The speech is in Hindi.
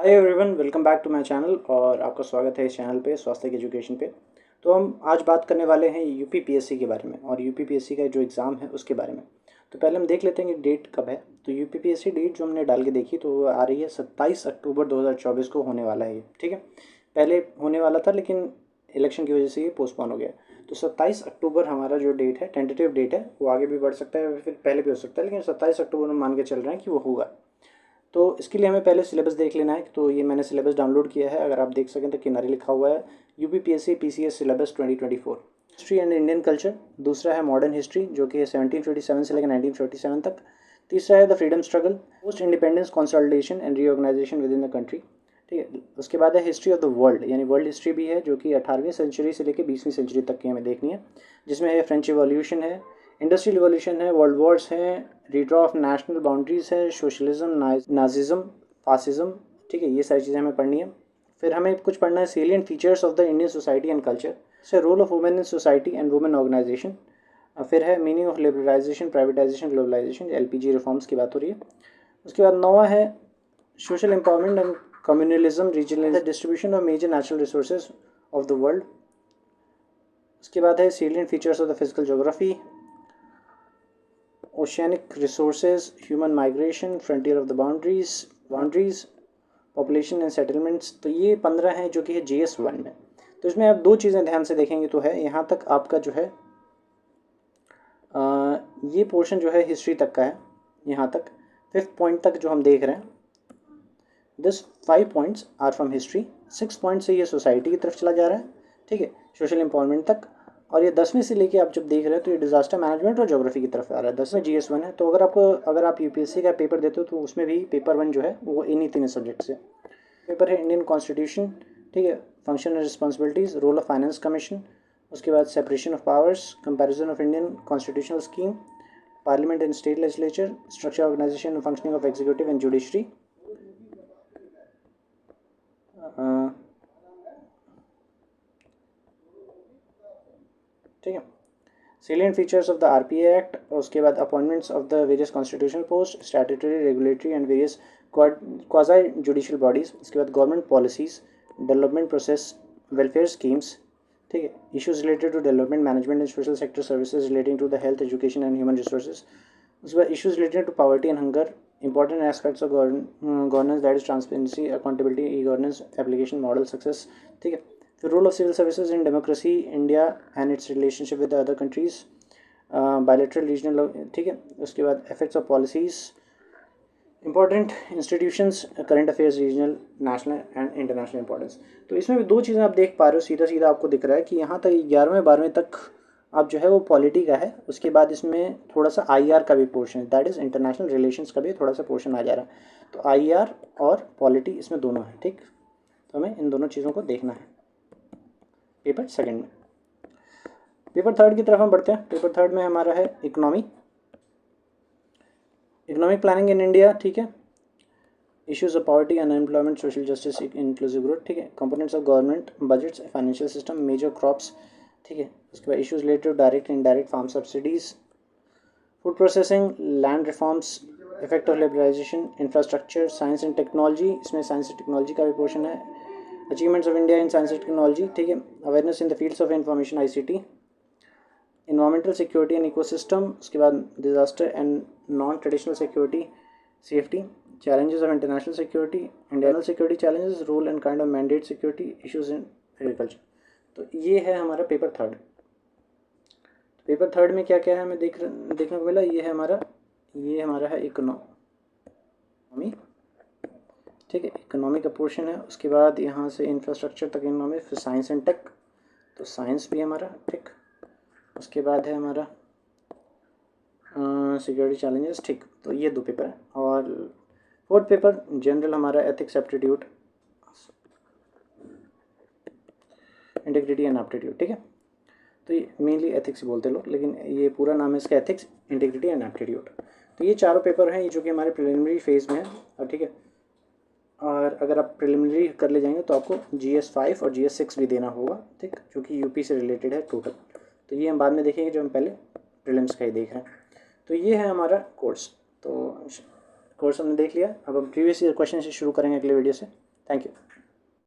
Hi everyone, welcome back to my channel और आपका स्वागत है इस चैनल पे स्वास्थ्य की एजुकेशन पे। तो हम आज बात करने वाले हैं यूपीपीएससी के बारे में और यूपीपीएससी का जो एग्ज़ाम है उसके बारे में। तो पहले हम देख लेते हैं कि डेट कब है। तो यूपीपीएससी डेट जो हमने डाल के देखी तो वो आ रही है 27 अक्टूबर 2024 को होने वाला है ये, ठीक है। पहले होने वाला था लेकिन इलेक्शन की वजह से ये पोस्टपोन हो गया। तो 27 अक्टूबर हमारा जो डेट है, टेंटेटिव डेट है, वो आगे भी बढ़ सकता है फिर पहले भी हो सकता है, लेकिन 27 अक्टूबर में मान के चल रहे हैं कि वो होगा। तो इसके लिए हमें पहले सिलेबस देख लेना है। तो ये मैंने सिलेबस डाउनलोड किया है, अगर आप देख सकें तो किनारे लिखा हुआ है UPPSC PCS syllabus 2024। History and Indian culture, दूसरा है मॉडर्न हिस्ट्री जो कि है 1757 से लेकर 1947 तक। तीसरा है the freedom struggle, post independence consolidation and reorganisation within the country, ठीक है। उसके बाद है हिस्ट्री ऑफ द वर्ल्ड, यानी वर्ल्ड हिस्ट्री भी है जो कि 18वीं सेंचुरी से लेकर 20वीं सेंचुरी तक की हमें देखनी है, जिसमें है फ्रेंच रिवॉल्यूशन है, इंडस्ट्रियल रिवॉल्यूशन है, वर्ल्ड वॉर्स हैं, रिड्रॉ ऑफ नेशनल बाउंड्रीज है, सोशलिज्म, नाजिज्म, फासिज्म, ठीक है। ये सारी चीज़ें हमें पढ़नी है। फिर हमें कुछ पढ़ना है salient features of the Indian society and culture, से role of women in society and women organization. फिर है meaning of liberalization, privatization, globalization, LPG reforms की बात हो रही है। उसके बाद 9वां है social empowerment and communalism, regional distribution of major natural resources of the world. उसके बाद है salient features of the physical geography, oceanic resources, human migration, frontier of the boundaries, population and settlements. तो ये 15 हैं जो कि है GS1 में। तो इसमें आप दो चीज़ें ध्यान से देखेंगे तो है यहाँ तक आपका जो है ये पोर्शन जो है हिस्ट्री तक का है, यहाँ तक 5th पॉइंट तक जो हम देख रहे हैं। This 5 points are from history, 6 point से ये सोसाइटी की तरफ चला जा रहा है, ठीक है, सोशल एम्पावरमेंट तक। और ये 10वें से लेके आप जब देख रहे हो तो ये डिजास्टर मैनेजमेंट और ज्योग्राफी की तरफ आ रहा है। 10वें GS1 है। तो अगर आप यूपीएससी का पेपर देते हो तो उसमें भी पेपर 1 जो है वो इन्हीं 3 सब्जेक्ट से पेपर है। इंडियन कॉन्स्टिट्यूशन, ठीक है, function and responsibilities, role of finance commission, उसके बाद separation of powers, comparison of Indian constitutional scheme, parliament and state legislature, structure, organisation and functioning of executive and judiciary. ठीक है, salient features of the RPA act, उसके बाद appointments of the various constitutional post, statutory, regulatory and various quasi judicial bodies. उसके बाद government policies, development process, welfare schemes, ठीक है, issues related to development management and social sector services relating to the health, education and human resources. उसके बाद issues related to poverty and hunger, important aspects of governance, that is transparency, accountability, E governance, application model success, ठीक है। फिर role of civil services in democracy, India and its relationship with other countries, bilateral regional, ठीक है। उसके बाद effects of policies, important institutions, current affairs, regional, national and international importance. तो इसमें भी दो चीज़ें आप देख पा रहे हो, सीधा सीधा आपको दिख रहा है कि यहाँ तक 11वें 12वें तक आप जो है वो पॉलिटी का है। उसके बाद इसमें थोड़ा सा IR का भी पोर्शन है, दैट इज़ इंटरनेशनल रिलेशंस का भी थोड़ा सा पोर्शन आ जा रहा है। तो IR और पॉलिटी इसमें दोनों है, ठीक। तो हमें इन दोनों चीज़ों को देखना है पेपर सेकंड में। पेपर थर्ड की तरफ हम बढ़ते हैं। पेपर थर्ड में हमारा है इकोनॉमिक प्लानिंग इन इंडिया, ठीक है, issues of poverty, unemployment, social justice, inclusive growth, ठीक है, components of government budgets, financial system, major crops, ठीक है। उसके बाद issues related to direct and indirect farm subsidies, food processing, land reforms, effect of liberalisation, infrastructure, science and technology, इसमें साइंस एंड टेक्नोलॉजी का भी पोर्शन है, achievements of India in science and technology, ठीक है, awareness in the fields of information ICT, environmental security and ecosystem, उसके बाद disaster and non traditional security safety, challenges of international security, internal security challenges, role and kind of mandate security, issues in agriculture। तो ये है हमारा पेपर थर्ड। पेपर थर्ड में क्या क्या है हमें देखने को मिला। ये हमारा है इकोनॉमी, ठीक है, इकोनॉमी का पोर्शन है। उसके बाद यहाँ से इंफ्रास्ट्रक्चर तक इकोनॉमी, फिर साइंस एंड टेक, तो साइंस भी हमारा, ठीक। उसके बाद है हमारा सिक्योरिटी चैलेंजेस, ठीक। तो ये दो पेपर है। और फोर्थ पेपर जनरल हमारा ethics, aptitude, integrity and aptitude, ठीक है। तो ये मेनली एथिक्स बोलते लोग, लेकिन ये पूरा नाम है इसका एथिक्स, इंटीग्रिटी एंड एप्टीट्यूड। तो ये चारों पेपर हैं जो कि हमारे प्रिलिमिनरी फेज़ में है, और ठीक है। और अगर आप प्रिलिमिनरी कर ले जाएंगे तो आपको GS5 और GS6 भी देना होगा, ठीक, जो कि यूपी से रिलेटेड है टोटल। तो ये हम बाद में देखेंगे, जो हम पहले प्रीलिम्स का ही देख रहे हैं। तो ये है हमारा कोर्स। तो कोर्स हमने देख लिया। अब हम प्रीवियस ईयर क्वेश्चन से शुरू करेंगे अगले वीडियो से। Thank you.